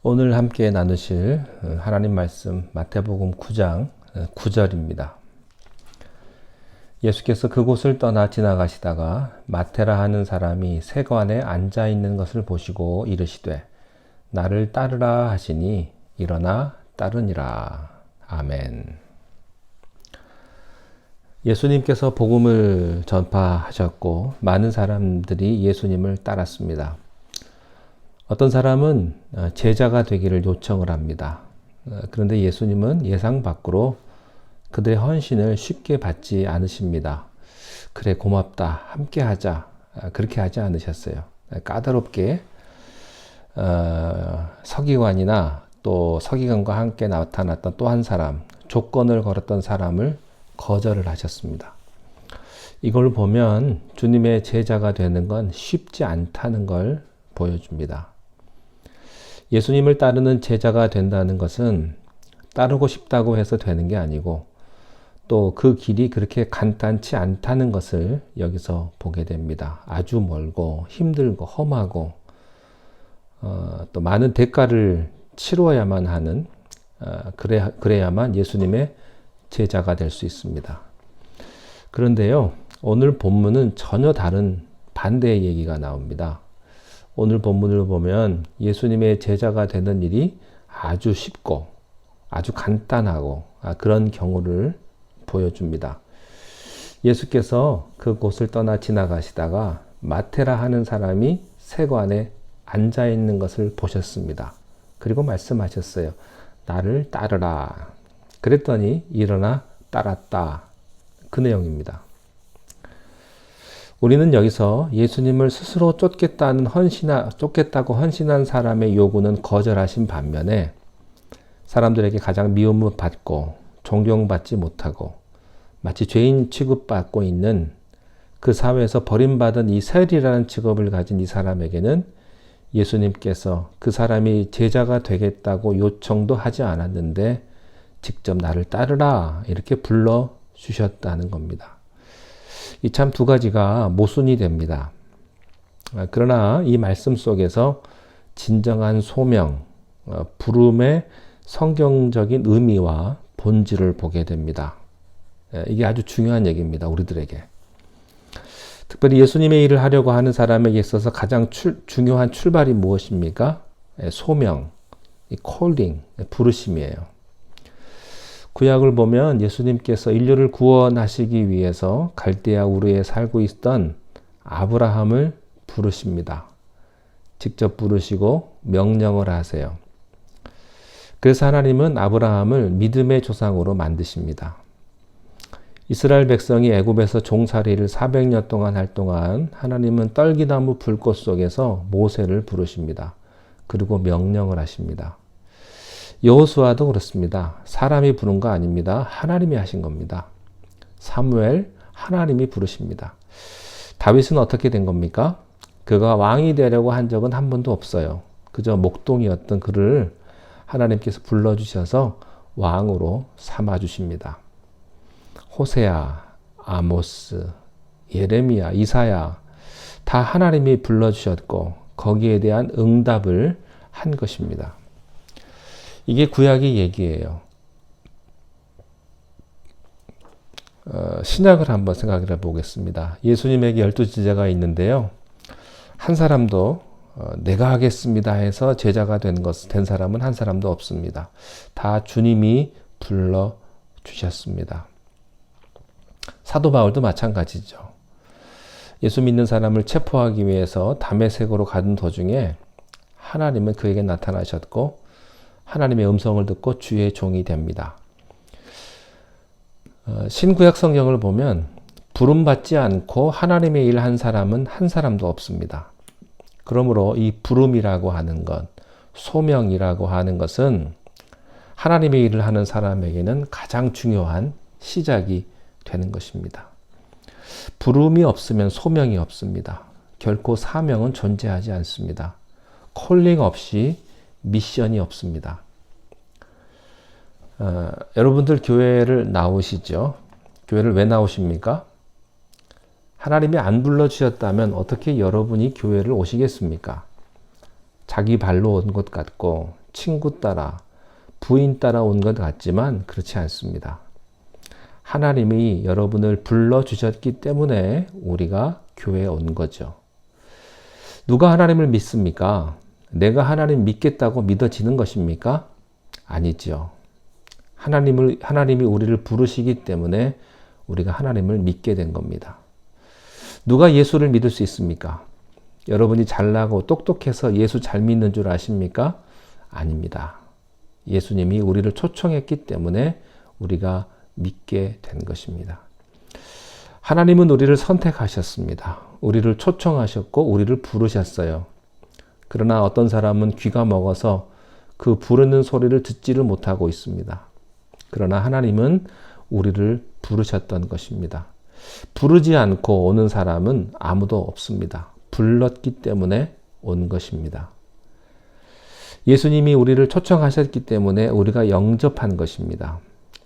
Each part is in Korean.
오늘 함께 나누실 하나님 말씀 마태복음 9장 9절입니다. 예수께서 그곳을 떠나 지나가시다가 마테라 하는 사람이 세관에 앉아 있는 것을 보시고 이르시되 나를 따르라 하시니 일어나 따르니라. 아멘. 예수님께서 복음을 전파하셨고 많은 사람들이 예수님을 따랐습니다. 어떤 사람은 제자가 되기를 요청을 합니다. 그런데 예수님은 예상 밖으로 그들의 헌신을 쉽게 받지 않으십니다. 그래, 고맙다, 함께 하자, 그렇게 하지 않으셨어요. 까다롭게 서기관이나 또 서기관과 함께 나타났던 또 한 사람, 조건을 걸었던 사람을 거절을 하셨습니다. 이걸 보면 주님의 제자가 되는 건 쉽지 않다는 걸 보여줍니다. 예수님을 따르는 제자가 된다는 것은 따르고 싶다고 해서 되는 게 아니고 또 그 길이 그렇게 간단치 않다는 것을 여기서 보게 됩니다. 아주 멀고 힘들고 험하고 또 많은 대가를 치러야만 하는 그래야만 예수님의 제자가 될 수 있습니다. 그런데요, 오늘 본문은 전혀 다른 반대의 얘기가 나옵니다. 오늘 본문을 보면 예수님의 제자가 되는 일이 아주 쉽고 아주 간단하고 그런 경우를 보여줍니다. 예수께서 그곳을 떠나 지나가시다가 마테라 하는 사람이 세관에 앉아 있는 것을 보셨습니다. 그리고 말씀하셨어요. 나를 따르라. 그랬더니 일어나 따랐다. 그 내용입니다. 우리는 여기서 예수님을 스스로 쫓겠다고 헌신한 사람의 요구는 거절하신 반면에 사람들에게 가장 미움을 받고 존경받지 못하고 마치 죄인 취급받고 있는 그 사회에서 버림받은 이 세리라는 직업을 가진 이 사람에게는 예수님께서 그 사람이 제자가 되겠다고 요청도 하지 않았는데 직접 나를 따르라 이렇게 불러주셨다는 겁니다. 이 참 두 가지가 모순이 됩니다. 그러나 이 말씀 속에서 진정한 소명, 부름의 성경적인 의미와 본질을 보게 됩니다. 이게 아주 중요한 얘기입니다. 우리들에게. 특별히 예수님의 일을 하려고 하는 사람에게 있어서 가장 중요한 출발이 무엇입니까? 소명, 콜링, 부르심이에요. 구약을 보면 예수님께서 인류를 구원하시기 위해서 갈대아 우르에 살고 있던 아브라함을 부르십니다. 직접 부르시고 명령을 하세요. 그래서 하나님은 아브라함을 믿음의 조상으로 만드십니다. 이스라엘 백성이 애굽에서 종살이를 400년 동안 할 동안 하나님은 떨기나무 불꽃 속에서 모세를 부르십니다. 그리고 명령을 하십니다. 여호수아도 그렇습니다. 사람이 부른 거 아닙니다. 하나님이 하신 겁니다. 사무엘, 하나님이 부르십니다. 다윗은 어떻게 된 겁니까? 그가 왕이 되려고 한 적은 한 번도 없어요. 그저 목동이었던 그를 하나님께서 불러주셔서 왕으로 삼아주십니다. 호세아, 아모스, 예레미야, 이사야 다 하나님이 불러주셨고 거기에 대한 응답을 한 것입니다. 이게 구약의 얘기예요. 신약을 한번 생각해 보겠습니다. 예수님에게 12제자가 있는데요. 한 사람도 내가 하겠습니다 해서 제자가 된 사람은 한 사람도 없습니다. 다 주님이 불러주셨습니다. 사도 바울도 마찬가지죠. 예수 믿는 사람을 체포하기 위해서 다메섹으로 가는 도중에 하나님은 그에게 나타나셨고 하나님의 음성을 듣고 주의 종이 됩니다. 신구약 성경을 보면 부름받지 않고 하나님의 일을 한 사람은 한 사람도 없습니다. 그러므로 이 부름이라고 하는 것, 소명이라고 하는 것은 하나님의 일을 하는 사람에게는 가장 중요한 시작이 되는 것입니다. 부름이 없으면 소명이 없습니다. 결코 사명은 존재하지 않습니다. 콜링 없이 미션이 없습니다. 여러분들 교회를 나오시죠? 교회를 왜 나오십니까? 하나님이 안 불러주셨다면 어떻게 여러분이 교회를 오시겠습니까? 자기 발로 온 것 같고 친구 따라, 부인 따라 온 것 같지만 그렇지 않습니다. 하나님이 여러분을 불러주셨기 때문에 우리가 교회에 온 거죠. 누가 하나님을 믿습니까? 내가 하나님 믿겠다고 믿어지는 것입니까? 아니죠. 하나님이 우리를 부르시기 때문에 우리가 하나님을 믿게 된 겁니다. 누가 예수를 믿을 수 있습니까? 여러분이 잘나고 똑똑해서 예수 잘 믿는 줄 아십니까? 아닙니다. 예수님이 우리를 초청했기 때문에 우리가 믿게 된 것입니다. 하나님은 우리를 선택하셨습니다. 우리를 초청하셨고 우리를 부르셨어요. 그러나 어떤 사람은 귀가 먹어서 그 부르는 소리를 듣지를 못하고 있습니다. 그러나 하나님은 우리를 부르셨던 것입니다. 부르지 않고 오는 사람은 아무도 없습니다. 불렀기 때문에 온 것입니다. 예수님이 우리를 초청하셨기 때문에 우리가 영접한 것입니다.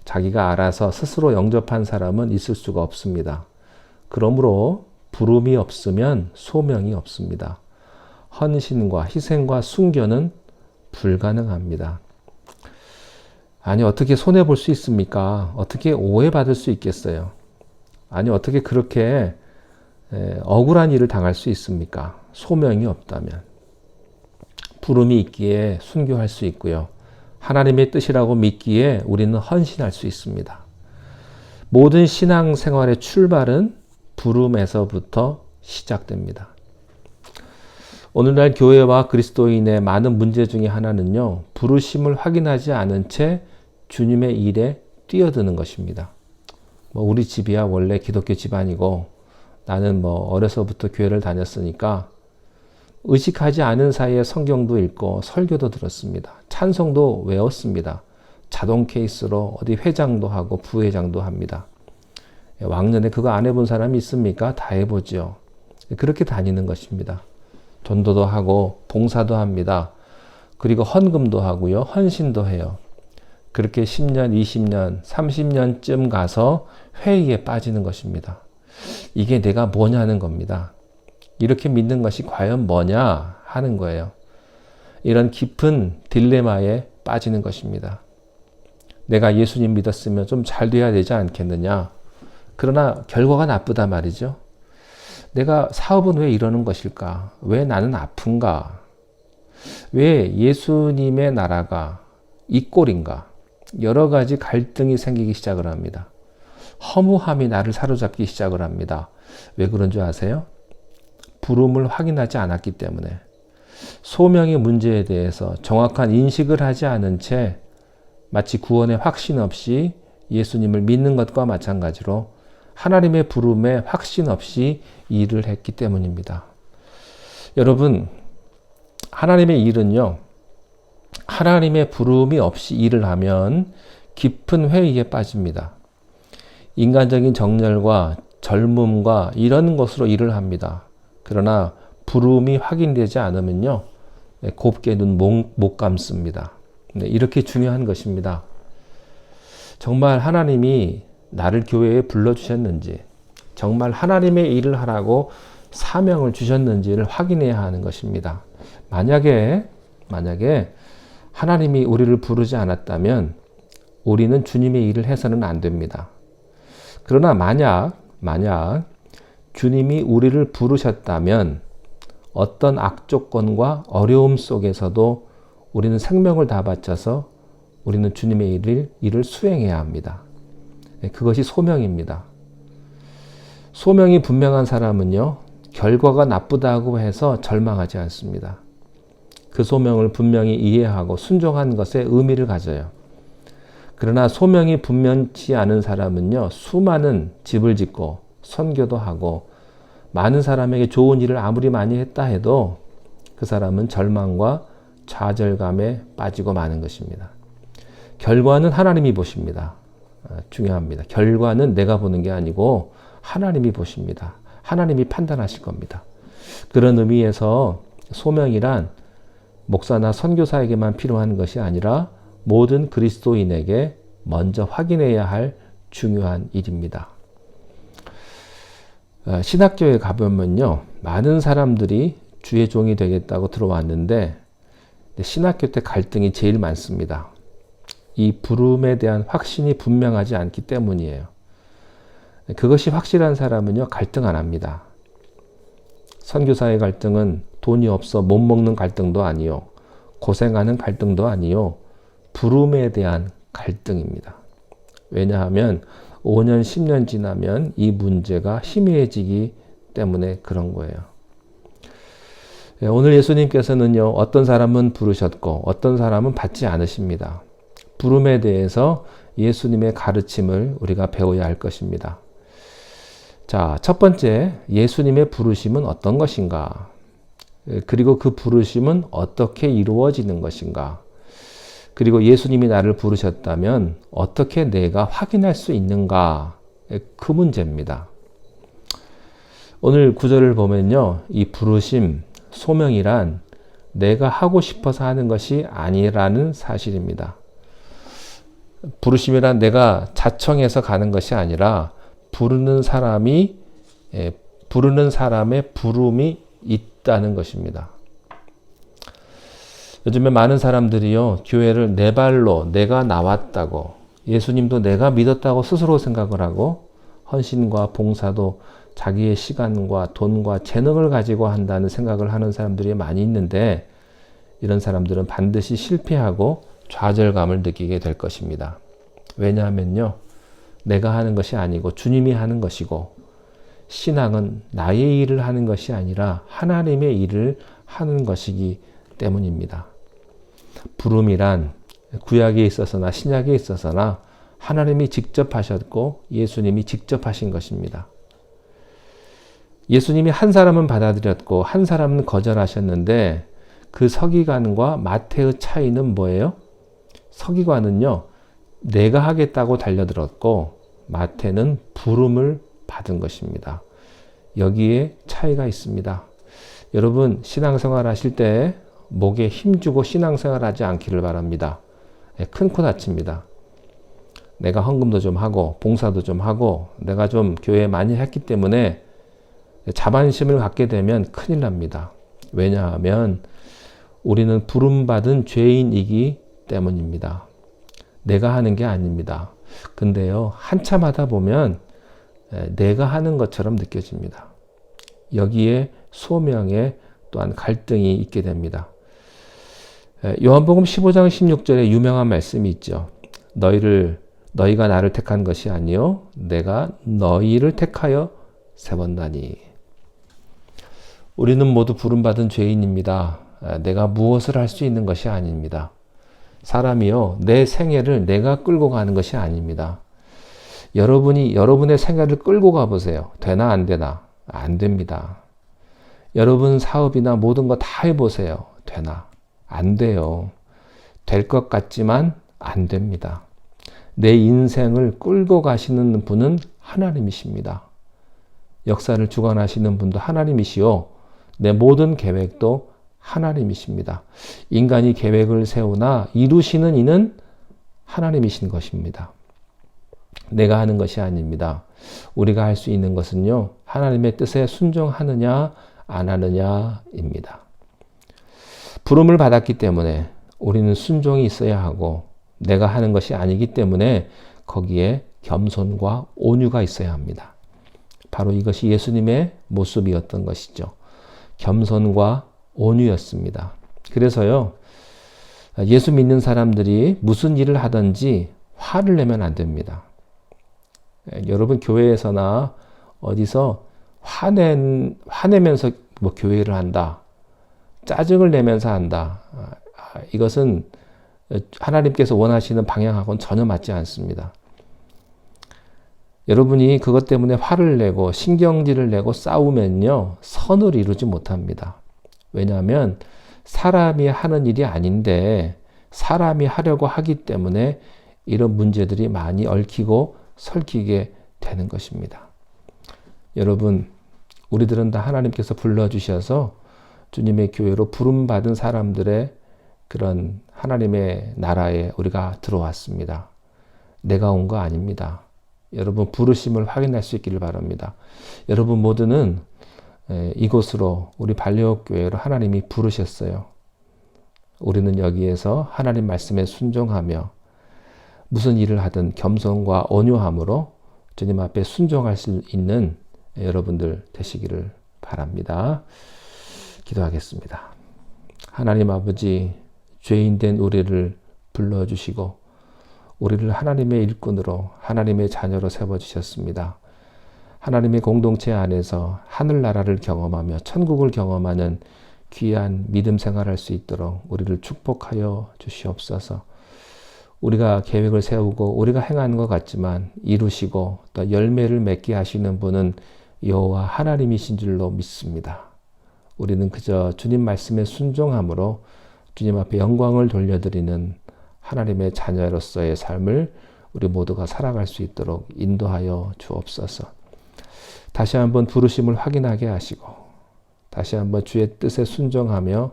자기가 알아서 스스로 영접한 사람은 있을 수가 없습니다. 그러므로 부름이 없으면 소명이 없습니다. 헌신과 희생과 순교는 불가능합니다. 아니, 어떻게 손해볼 수 있습니까? 어떻게 오해받을 수 있겠어요? 아니, 어떻게 그렇게 억울한 일을 당할 수 있습니까? 소명이 없다면. 부름이 있기에 순교할 수 있고요. 하나님의 뜻이라고 믿기에 우리는 헌신할 수 있습니다. 모든 신앙생활의 출발은 부름에서부터 시작됩니다. 오늘날 교회와 그리스도인의 많은 문제 중에 하나는요, 부르심을 확인하지 않은 채 주님의 일에 뛰어드는 것입니다. 우리 집이야 원래 기독교 집안이고 나는 어려서부터 교회를 다녔으니까 의식하지 않은 사이에 성경도 읽고 설교도 들었습니다. 찬송도 외웠습니다. 자동 케이스로 어디 회장도 하고 부회장도 합니다. 왕년에 그거 안 해본 사람이 있습니까? 다 해보죠. 그렇게 다니는 것입니다. 전도도 하고 봉사도 합니다. 그리고 헌금도 하고요. 헌신도 해요. 그렇게 10년, 20년, 30년쯤 가서 회의에 빠지는 것입니다. 이게 내가 뭐냐는 겁니다. 이렇게 믿는 것이 과연 뭐냐 하는 거예요. 이런 깊은 딜레마에 빠지는 것입니다. 내가 예수님 믿었으면 좀 잘 돼야 되지 않겠느냐. 그러나 결과가 나쁘다 말이죠. 내가 사업은 왜 이러는 것일까? 왜 나는 아픈가? 왜 예수님의 나라가 이 꼴인가? 여러 가지 갈등이 생기기 시작을 합니다. 허무함이 나를 사로잡기 시작을 합니다. 왜 그런 줄 아세요? 부름을 확인하지 않았기 때문에. 소명의 문제에 대해서 정확한 인식을 하지 않은 채 마치 구원의 확신 없이 예수님을 믿는 것과 마찬가지로 하나님의 부름에 확신 없이 일을 했기 때문입니다. 여러분, 하나님의 일은요, 하나님의 부름이 없이 일을 하면 깊은 회의에 빠집니다. 인간적인 정열과 젊음과 이런 것으로 일을 합니다. 그러나 부름이 확인되지 않으면요, 곱게 눈 못 감습니다. 이렇게 중요한 것입니다. 정말 하나님이 나를 교회에 불러주셨는지, 정말 하나님의 일을 하라고 사명을 주셨는지를 확인해야 하는 것입니다. 만약에 하나님이 우리를 부르지 않았다면 우리는 주님의 일을 해서는 안 됩니다. 그러나 만약 주님이 우리를 부르셨다면 어떤 악조건과 어려움 속에서도 우리는 생명을 다 바쳐서 우리는 주님의 일을 수행해야 합니다. 그것이 소명입니다. 소명이 분명한 사람은요, 결과가 나쁘다고 해서 절망하지 않습니다. 그 소명을 분명히 이해하고 순종한 것에 의미를 가져요. 그러나 소명이 분명치 않은 사람은요, 수많은 집을 짓고 선교도 하고 많은 사람에게 좋은 일을 아무리 많이 했다 해도 그 사람은 절망과 좌절감에 빠지고 마는 것입니다. 결과는 하나님이 보십니다. 중요합니다. 결과는 내가 보는 게 아니고 하나님이 보십니다. 하나님이 판단하실 겁니다. 그런 의미에서 소명이란 목사나 선교사에게만 필요한 것이 아니라 모든 그리스도인에게 먼저 확인해야 할 중요한 일입니다. 신학교에 가보면요, 많은 사람들이 주의 종이 되겠다고 들어왔는데 신학교 때 갈등이 제일 많습니다. 이 부름에 대한 확신이 분명하지 않기 때문이에요. 그것이 확실한 사람은요, 갈등 안 합니다. 선교사의 갈등은 돈이 없어 못 먹는 갈등도 아니요, 고생하는 갈등도 아니요, 부름에 대한 갈등입니다. 왜냐하면 5년, 10년 지나면 이 문제가 희미해지기 때문에 그런 거예요. 오늘 예수님께서는요, 어떤 사람은 부르셨고 어떤 사람은 받지 않으십니다. 부름에 대해서 예수님의 가르침을 우리가 배워야 할 것입니다. 자, 첫 번째, 예수님의 부르심은 어떤 것인가? 그리고 그 부르심은 어떻게 이루어지는 것인가? 그리고 예수님이 나를 부르셨다면 어떻게 내가 확인할 수 있는가? 그 문제입니다. 오늘 구절을 보면요, 이 부르심, 소명이란 내가 하고 싶어서 하는 것이 아니라는 사실입니다. 부르심이란 내가 자청해서 가는 것이 아니라 부르는 사람의 부름이 있다는 것입니다. 요즘에 많은 사람들이요, 교회를 내 발로 내가 나왔다고, 예수님도 내가 믿었다고 스스로 생각을 하고, 헌신과 봉사도 자기의 시간과 돈과 재능을 가지고 한다는 생각을 하는 사람들이 많이 있는데, 이런 사람들은 반드시 실패하고 좌절감을 느끼게 될 것입니다. 왜냐하면요, 내가 하는 것이 아니고 주님이 하는 것이고, 신앙은 나의 일을 하는 것이 아니라 하나님의 일을 하는 것이기 때문입니다. 부름이란 구약에 있어서나 신약에 있어서나 하나님이 직접 하셨고 예수님이 직접 하신 것입니다. 예수님이 한 사람은 받아들였고 한 사람은 거절하셨는데, 그 서기관과 마태의 차이는 뭐예요? 서기관은요, 내가 하겠다고 달려들었고 마태는 부름을 받은 것입니다. 여기에 차이가 있습니다. 여러분, 신앙생활 하실 때 목에 힘주고 신앙생활 하지 않기를 바랍니다. 큰 코 다칩니다. 내가 헌금도 좀 하고 봉사도 좀 하고 내가 좀 교회에 많이 했기 때문에 자만심을 갖게 되면 큰일 납니다. 왜냐하면 우리는 부름받은 죄인이기 때문입니다. 내가 하는 게 아닙니다. 근데요, 한참 하다 보면 내가 하는 것처럼 느껴집니다. 여기에 소명에 또한 갈등이 있게 됩니다. 요한복음 15장 16절에 유명한 말씀이 있죠. 너희가 나를 택한 것이 아니요 내가 너희를 택하여 세웠나니. 우리는 모두 부름받은 죄인입니다. 내가 무엇을 할 수 있는 것이 아닙니다. 사람이요, 내 생애를 내가 끌고 가는 것이 아닙니다. 여러분이 여러분의 생애를 끌고 가보세요. 되나 안 되나? 안 됩니다. 여러분 사업이나 모든 거 다 해보세요. 되나? 안 돼요. 될 것 같지만 안 됩니다. 내 인생을 끌고 가시는 분은 하나님이십니다. 역사를 주관하시는 분도 하나님이시요, 내 모든 계획도 하나님이십니다. 인간이 계획을 세우나 이루시는 이는 하나님이신 것입니다. 내가 하는 것이 아닙니다. 우리가 할 수 있는 것은요, 하나님의 뜻에 순종하느냐 안 하느냐입니다. 부름을 받았기 때문에 우리는 순종이 있어야 하고, 내가 하는 것이 아니기 때문에 거기에 겸손과 온유가 있어야 합니다. 바로 이것이 예수님의 모습이었던 것이죠. 겸손과 온유였습니다. 그래서요, 예수 믿는 사람들이 무슨 일을 하든지 화를 내면 안 됩니다. 여러분, 교회에서나 어디서 화내면서 뭐 교회를 한다, 짜증을 내면서 한다, 이것은 하나님께서 원하시는 방향하고는 전혀 맞지 않습니다. 여러분이 그것 때문에 화를 내고 신경질을 내고 싸우면요, 선을 이루지 못합니다. 왜냐하면 사람이 하는 일이 아닌데 사람이 하려고 하기 때문에 이런 문제들이 많이 얽히고 설키게 되는 것입니다. 여러분, 우리들은 다 하나님께서 불러주셔서 주님의 교회로 부름받은 사람들의 그런 하나님의 나라에 우리가 들어왔습니다. 내가 온 거 아닙니다. 여러분, 부르심을 확인할 수 있기를 바랍니다. 여러분 모두는 이곳으로, 우리 발레옥 교회로 하나님이 부르셨어요. 우리는 여기에서 하나님 말씀에 순종하며 무슨 일을 하든 겸손과 온유함으로 주님 앞에 순종할 수 있는 여러분들 되시기를 바랍니다. 기도하겠습니다. 하나님 아버지, 죄인된 우리를 불러주시고 우리를 하나님의 일꾼으로 하나님의 자녀로 세워주셨습니다. 하나님의 공동체 안에서 하늘나라를 경험하며 천국을 경험하는 귀한 믿음 생활할 수 있도록 우리를 축복하여 주시옵소서. 우리가 계획을 세우고 우리가 행하는 것 같지만 이루시고 또 열매를 맺게 하시는 분은 여호와 하나님이신 줄로 믿습니다. 우리는 그저 주님 말씀에 순종함으로 주님 앞에 영광을 돌려드리는 하나님의 자녀로서의 삶을 우리 모두가 살아갈 수 있도록 인도하여 주옵소서. 다시 한번 부르심을 확인하게 하시고 다시 한번 주의 뜻에 순종하며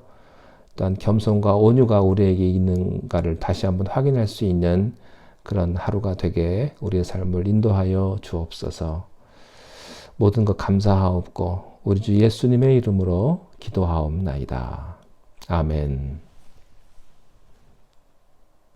또한 겸손과 온유가 우리에게 있는가를 다시 한번 확인할 수 있는 그런 하루가 되게 우리의 삶을 인도하여 주옵소서. 모든 것 감사하옵고 우리 주 예수님의 이름으로 기도하옵나이다. 아멘.